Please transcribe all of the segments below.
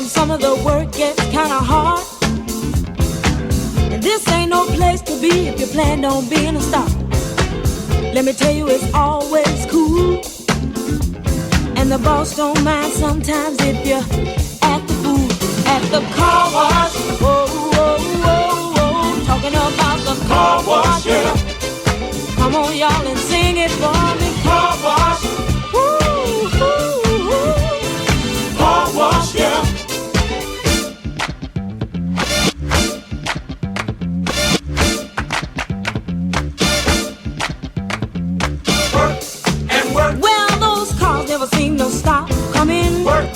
Some of the work gets kinda hard, and this ain't no place to be if you plan on being a star. Let me tell you, it's always cool, and the boss don't mind sometimes if you act the fool at the car wash. Whoa, whoa, whoa, whoa, talking about the car wash, yeah. Come on, y'all, and sing it for me. Car wash. Woo, woo, woo. Car wash, yeah. Stop coming. Work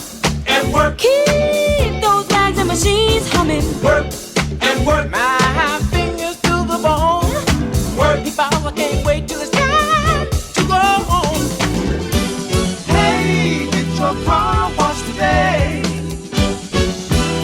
and work. Keep those bags and machines humming. Work and work. My fingers to the bone. Work. Because I can't wait till it's time to go home. Hey, get your car.